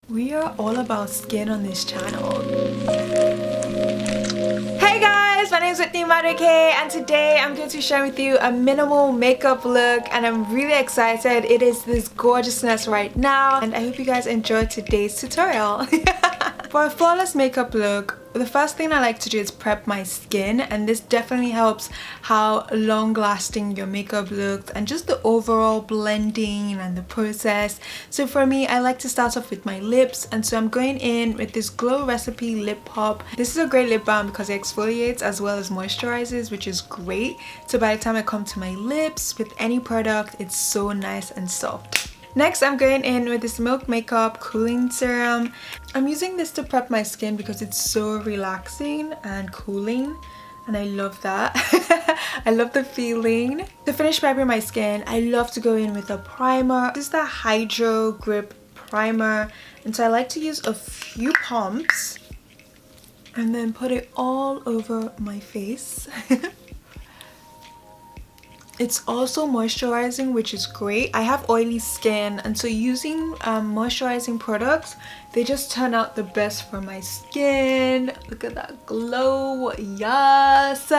We are all about skin on this channel. Hey guys, my name is Whitney Madueke and today I'm going to be sharing with you a minimal makeup look and I'm really excited. It is this gorgeousness right now and I hope you guys enjoyed today's tutorial. For a flawless makeup look, the first thing I like to do is prep my skin, and this definitely helps how long lasting your makeup looks and just the overall blending and the process. So for me, I like to start off with my lips, and so I'm going in with this Glow Recipe Lip Pop. This is a great lip balm because it exfoliates as well as moisturizes, which is great. So by the time I come to my lips with any product, it's so nice and soft. Next, I'm going in with this Milk Makeup Cooling Serum. I'm using this to prep my skin because it's so relaxing and cooling and I love that. I love the feeling. To finish prepping my skin, I love to go in with a primer. This is the Hydro Grip Primer, and so I like to use a few pumps and then put it all over my face. It's also moisturizing, which is great. I have oily skin, and so using moisturizing products, they just turn out the best for my skin. Look at that glow, yes!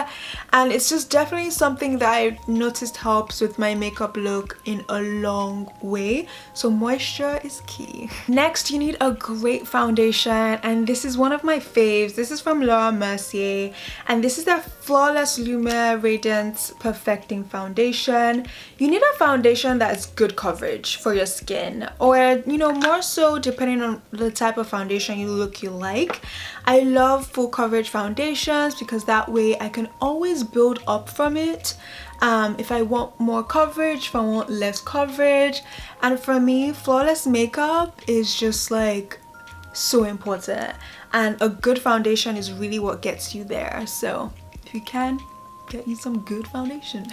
And it's just definitely something that I've noticed helps with my makeup look in a long way. So moisture is key. Next, you need a great foundation, and this is one of my faves. This is from Laura Mercier, and this is the Flawless Lumière Radiance Perfecting Foundation. You need a foundation that is good coverage for your skin, or more so depending on the type of foundation you like. I love full coverage foundations because that way I can always build up from it. If I want more coverage, if I want less coverage. And for me, flawless makeup is just like so important, and a good foundation is really what gets you there. So if you can, get you some good foundation.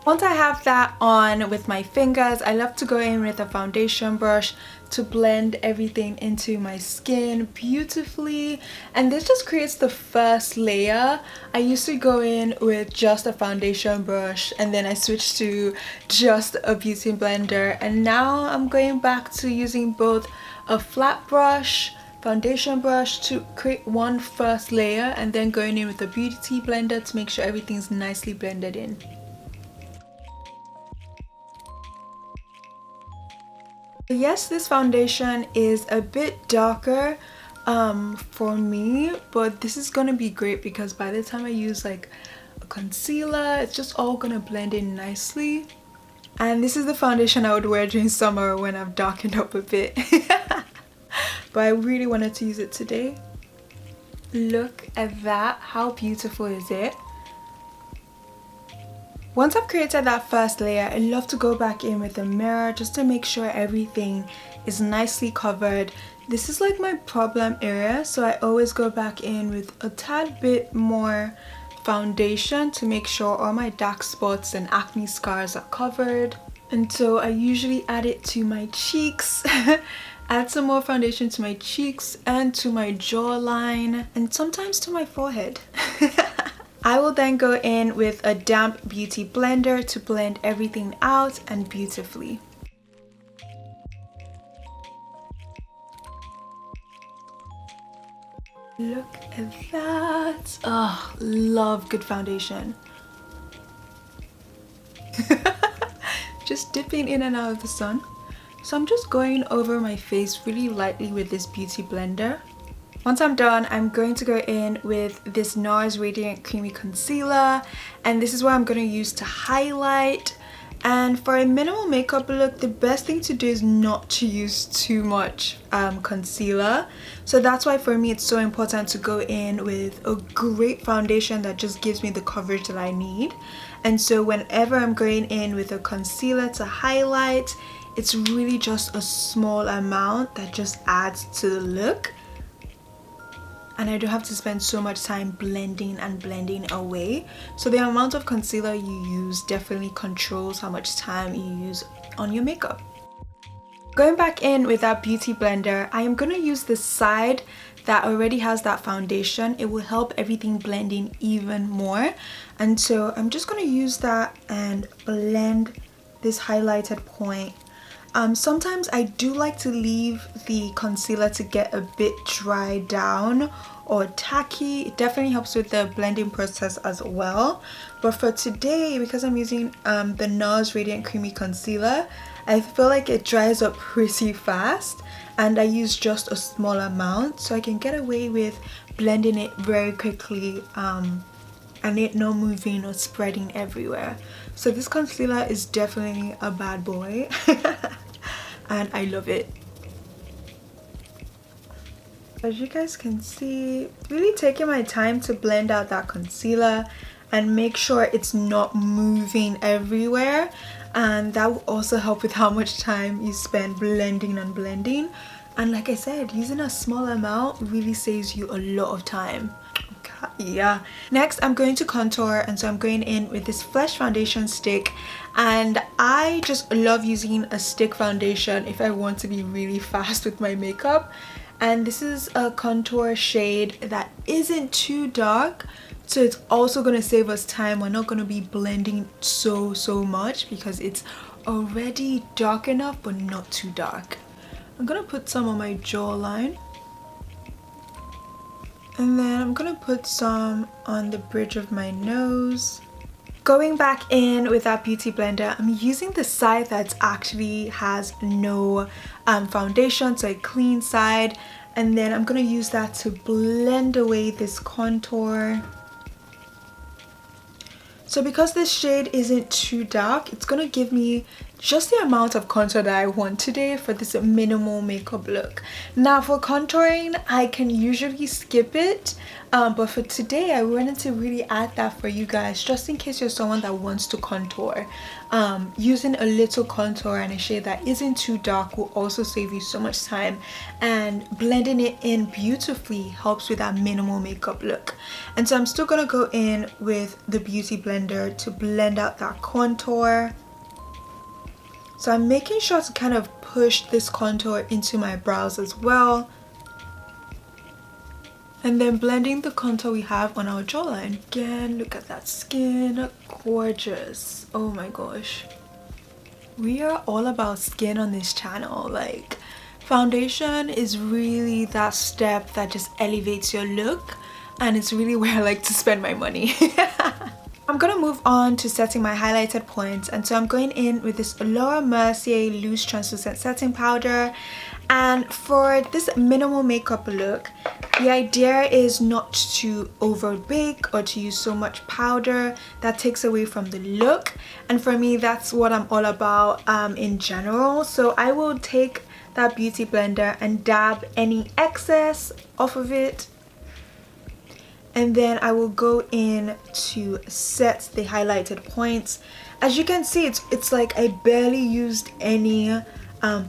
Once I have that on with my fingers, I love to go in with a foundation brush to blend everything into my skin beautifully, and this just creates the first layer. I used to go in with just a foundation brush and then I switched to just a beauty blender, and now I'm going back to using both a flat brush, foundation brush to create one first layer, and then going in with a beauty blender to make sure everything's nicely blended in. Yes, this foundation is a bit darker for me, but this is gonna be great because by the time I use like a concealer, it's just all gonna blend in nicely. And this is the foundation I would wear during summer when I've darkened up a bit. But I really wanted to use it today. Look at that, how beautiful is it? Once I've created that first layer, I love to go back in with a mirror just to make sure everything is nicely covered. This is like my problem area, so I always go back in with a tad bit more foundation to make sure all my dark spots and acne scars are covered. And so I usually add it to my cheeks. Add some more foundation to my cheeks and to my jawline, and sometimes to my forehead. I will then go in with a damp beauty blender to blend everything out and beautifully. Look at that. Oh, love good foundation. Just dipping in and out of the sun. So I'm just going over my face really lightly with this beauty blender. Once I'm done, I'm going to go in with this Nars Radiant Creamy Concealer, and this is what I'm going to use to highlight. And for a minimal makeup look, the best thing to do is not to use too much concealer. So that's why for me it's so important to go in with a great foundation that just gives me the coverage that I need. And so whenever I'm going in with a concealer to highlight, it's really just a small amount that just adds to the look. And I don't have to spend so much time blending and blending away. So the amount of concealer you use definitely controls how much time you use on your makeup. Going back in with that beauty blender, I am going to use the side that already has that foundation. It will help everything blend in even more. And so I'm just going to use that and blend this highlighted point Sometimes I do like to leave the concealer to get a bit dry down or tacky. It definitely helps with the blending process as well. But for today, because I'm using the Nars Radiant Creamy Concealer, I feel like it dries up pretty fast, and I use just a small amount so I can get away with blending it very quickly and it not moving or spreading everywhere. So this concealer is definitely a bad boy and I love it. As you guys can see, really taking my time to blend out that concealer and make sure it's not moving everywhere, and that will also help with how much time you spend blending and blending. And like I said, using a small amount really saves you a lot of time. Yeah. Next, I'm going to contour, and so I'm going in with this Flesh foundation stick, and I just love using a stick foundation if I want to be really fast with my makeup. And this is a contour shade that isn't too dark, so it's also going to save us time. We're not going to be blending so much because it's already dark enough but not too dark. I'm going to put some on my jawline, and then I'm going to put some on the bridge of my nose. Going back in with that beauty blender, I'm using the side that actually has no foundation, so a clean side, and then I'm going to use that to blend away this contour. So because this shade isn't too dark, it's going to give me just the amount of contour that I want today for this minimal makeup look. Now for contouring, I can usually skip it, but for today I wanted to really add that for you guys, just in case you're someone that wants to contour. Using a little contour and a shade that isn't too dark will also save you so much time, and blending it in beautifully helps with that minimal makeup look. And so I'm still gonna go in with the beauty blender to blend out that contour. So I'm making sure to kind of push this contour into my brows as well, and then blending the contour we have on our jawline. Again, look at that skin, gorgeous. Oh my gosh, we are all about skin on this channel. Like, foundation is really that step that just elevates your look, and it's really where I like to spend my money. I'm gonna move on to setting my highlighted points, and so I'm going in with this Laura Mercier loose translucent setting powder. And for this minimal makeup look, the idea is not to over bake or to use so much powder that takes away from the look, and for me that's what I'm all about in general. So I will take that beauty blender and dab any excess off of it, and then I will go in to set the highlighted points. As you can see, it's like I barely used any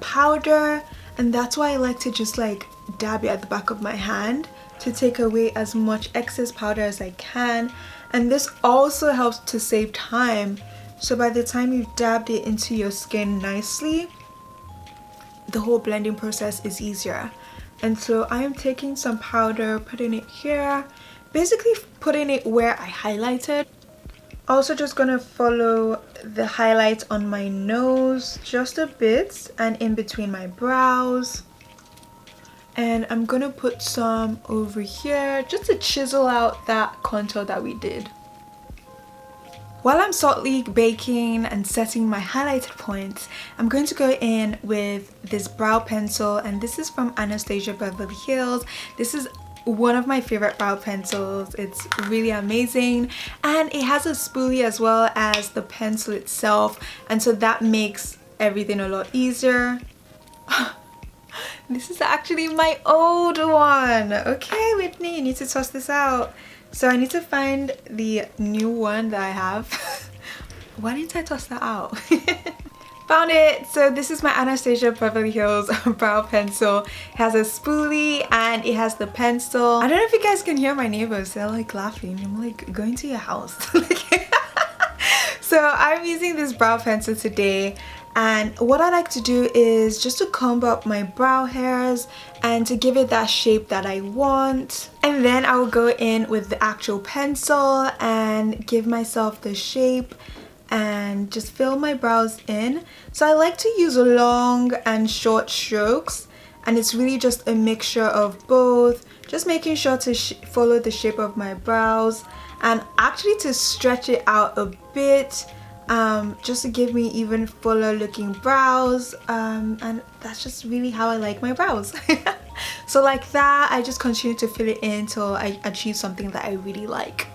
powder, and that's why I like to just like dab it at the back of my hand to take away as much excess powder as I can. And this also helps to save time, so by the time you've dabbed it into your skin nicely, the whole blending process is easier. And so I am taking some powder, putting it here, basically putting it where I highlighted. Also just gonna follow the highlights on my nose just a bit and in between my brows, and I'm gonna put some over here just to chisel out that contour that we did. While I'm saltly baking and setting my highlighted points, I'm going to go in with this brow pencil, and this is from Anastasia Beverly Hills. This is one of my favorite brow pencils. It's really amazing, and it has a spoolie as well as the pencil itself, and so that makes everything a lot easier. This is actually my old one. Okay, Whitney, you need to toss this out. So I need to find the new one that I have. Why didn't I toss that out? Found it! So this is my Anastasia Beverly Hills brow pencil. It has a spoolie and it has the pencil. I don't know if you guys can hear my neighbors. They're like laughing. I'm like going to your house. So I'm using this brow pencil today, and what I like to do is just to comb up my brow hairs and to give it that shape that I want. And then I will go in with the actual pencil and give myself the shape and just fill my brows in. So I like to use long and short strokes, and it's really just a mixture of both, just making sure to follow the shape of my brows and actually to stretch it out a bit, just to give me even fuller looking brows, and that's just really how I like my brows. So like that, I just continue to fill it in until I achieve something that I really like.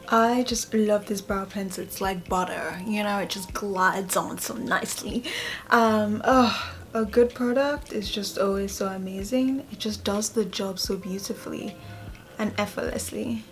I just love this brow pencil. It's like butter, you know, it just glides on so nicely. Oh, a good product is just always so amazing. It just does the job so beautifully and effortlessly.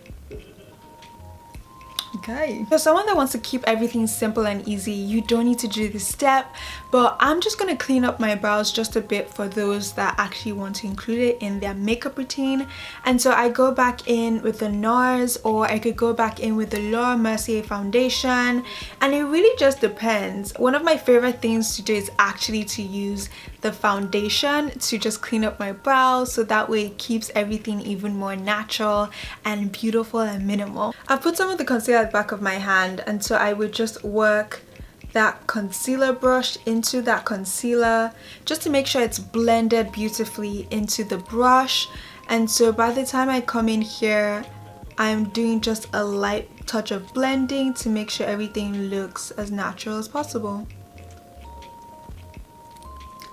Okay, for someone that wants to keep everything simple and easy, you don't need to do this step, but I'm just going to clean up my brows just a bit for those that actually want to include it in their makeup routine. And so I go back in with the Nars, or I could go back in with the Laura Mercier foundation, and it really just depends. One of my favorite things to do is actually to use the foundation to just clean up my brows, so that way it keeps everything even more natural and beautiful and minimal. I've put some of the concealer at the back of my hand, and so I would just work that concealer brush into that concealer just to make sure it's blended beautifully into the brush. And so by the time I come in here, I'm doing just a light touch of blending to make sure everything looks as natural as possible.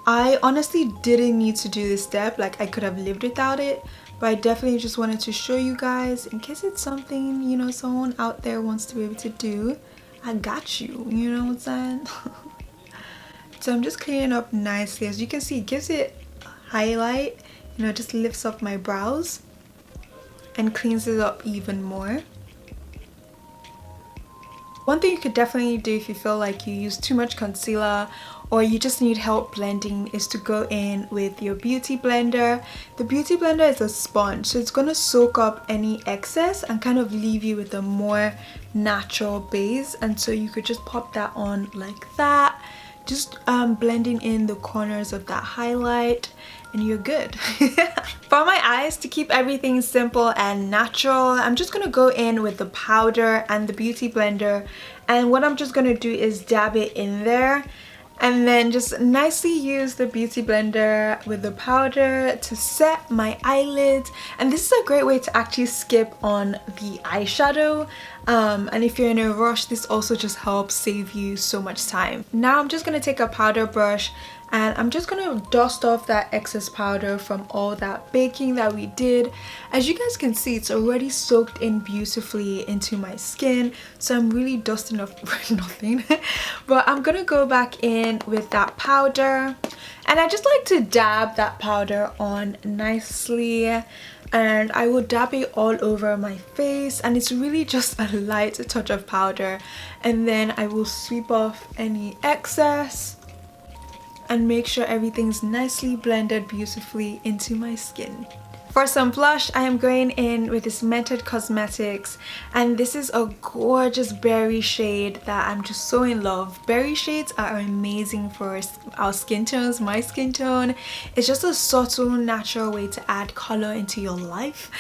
I honestly didn't need to do this step, like I could have lived without it, but I definitely just wanted to show you guys in case it's something, you know, someone out there wants to be able to do. I got you, you know what I'm saying? So I'm just cleaning up nicely. As you can see, it gives it a highlight, you know, just lifts up my brows and cleans it up even more. One thing you could definitely do if you feel like you use too much concealer or you just need help blending is to go in with your beauty blender. The beauty blender is a sponge, so it's going to soak up any excess and kind of leave you with a more natural base. And so you could just pop that on like that, just blending in the corners of that highlight, and you're good. For my eyes, to keep everything simple and natural, I'm just going to go in with the powder and the beauty blender, and what I'm just going to do is dab it in there and then just nicely use the beauty blender with the powder to set my eyelids. And this is a great way to actually skip on the eyeshadow, and if you're in a rush, this also just helps save you so much time. Now I'm just going to take a powder brush and I'm just going to dust off that excess powder from all that baking that we did. As you guys can see, it's already soaked in beautifully into my skin, so I'm really dusting off nothing. But I'm going to go back in with that powder, and I just like to dab that powder on nicely, and I will dab it all over my face, and it's really just a light touch of powder, and then I will sweep off any excess and make sure everything's nicely blended beautifully into my skin. For some blush, I am going in with this Mented Cosmetics, and this is a gorgeous berry shade that I'm just so in love. Berry shades are amazing for our skin tones, my skin tone. It's just a subtle, natural way to add color into your life.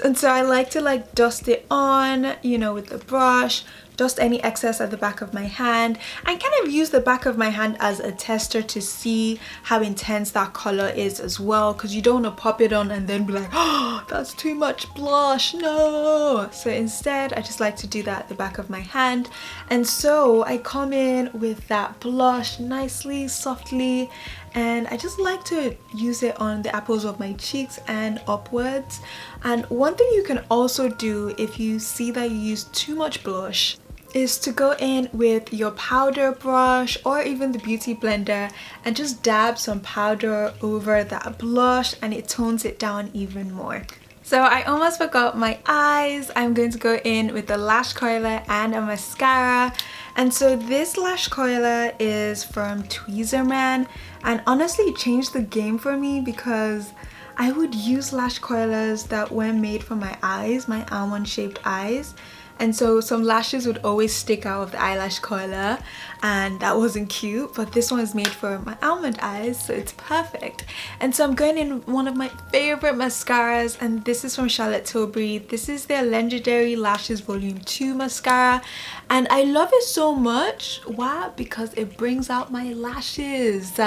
And so I like to like dust it on, you know, with the brush, dust any excess at the back of my hand, and kind of use the back of my hand as a tester to see how intense that color is as well, because you don't want to pop it on and then be like, oh, that's too much blush, no. So instead, I just like to do that at the back of my hand. And so I come in with that blush nicely, softly, and I just like to use it on the apples of my cheeks and upwards. And one thing you can also do if you see that you use too much blush is to go in with your powder brush or even the beauty blender and just dab some powder over that blush, and it tones it down even more. So I almost forgot my eyes. I'm going to go in with the Lash Curler and a mascara. And so this Lash Curler is from Tweezerman, and honestly it changed the game for me because I would use lash curlers that were made for my eyes, my almond shaped eyes, and so some lashes would always stick out of the eyelash curler, and that wasn't cute. But this one is made for my almond eyes, so it's perfect. And so I'm going in one of my favorite mascaras, and this is from Charlotte Tilbury. This is their Legendary Lashes Volume 2 mascara, and I love it so much. Why? Because it brings out my lashes.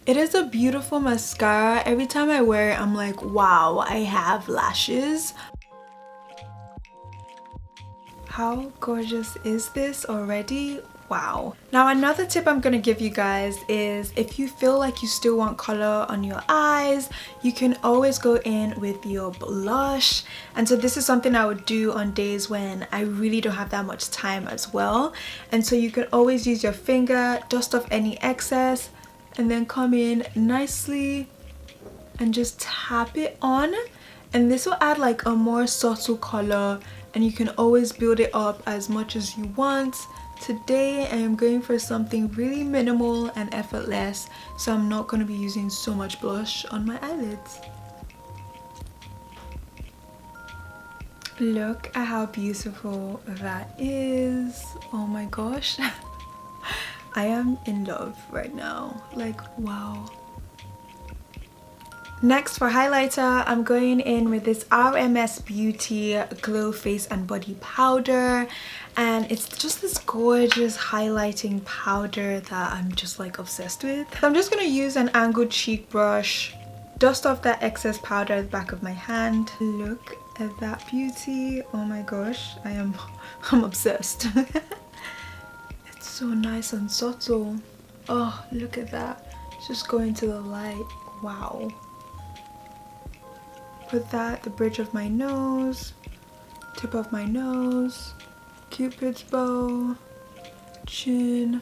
It is a beautiful mascara. Every time I wear it, I'm like, wow, I have lashes. How gorgeous is this already? Wow. Now another tip I'm gonna give you guys is if you feel like you still want color on your eyes, you can always go in with your blush. And so this is something I would do on days when I really don't have that much time as well. And so you can always use your finger, dust off any excess, and then come in nicely and just tap it on, and this will add like a more subtle color, and you can always build it up as much as you want. Today I am going for something really minimal and effortless, so I'm not going to be using so much blush on my eyelids. Look at how beautiful that is. Oh my gosh. I am in love right now, like wow. Next for highlighter, I'm going in with this RMS Beauty Glow Face and Body Powder, and it's just this gorgeous highlighting powder that I'm just like obsessed with. So I'm just going to use an angled cheek brush, dust off that excess powder at the back of my hand. Look at that beauty. Oh my gosh, I'm obsessed. So nice and subtle. Oh, look at that. Just going to the light. Wow. Put that at the bridge of my nose, tip of my nose, Cupid's bow, chin.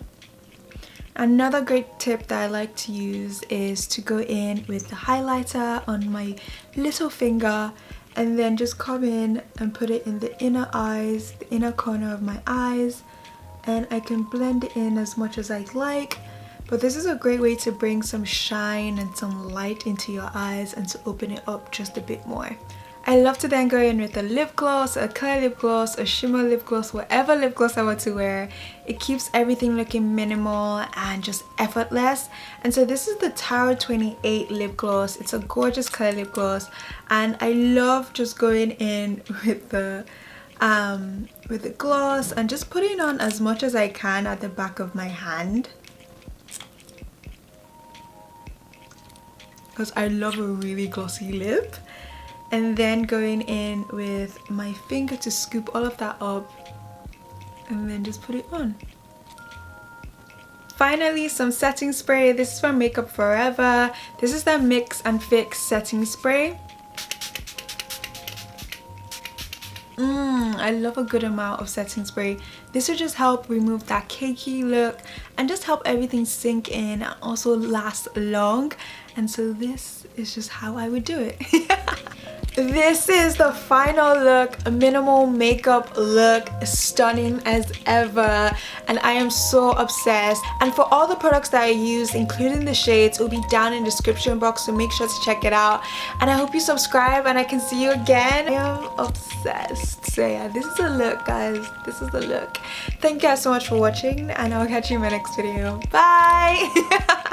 Another great tip that I like to use is to go in with the highlighter on my little finger, and then just come in and put it in the inner eyes, the inner corner of my eyes, and I can blend it in as much as I like. But this is a great way to bring some shine and some light into your eyes and to open it up just a bit more. I love to then go in with a lip gloss, a clear lip gloss, a shimmer lip gloss, whatever lip gloss I want to wear. It keeps everything looking minimal and just effortless. And so this is the Tower 28 lip gloss. It's a gorgeous clear lip gloss, and I love just going in with the gloss and just putting on as much as I can at the back of my hand, because I love a really glossy lip, and then going in with my finger to scoop all of that up and then just put it on. Finally, some setting spray. This is from Makeup Forever. This is the Mix and Fix setting spray. I love a good amount of setting spray. This will just help remove that cakey look and just help everything sink in and also last long. And so this is just how I would do it. This is the final look, a minimal makeup look, stunning as ever, and I am so obsessed. And for all the products that I use, including the shades, it will be down in the description box, so make sure to check it out. And I hope you subscribe, and I can see you again. I am obsessed. So yeah, this is the look, guys. This is the look. Thank you guys so much for watching, and I'll catch you in my next video. Bye.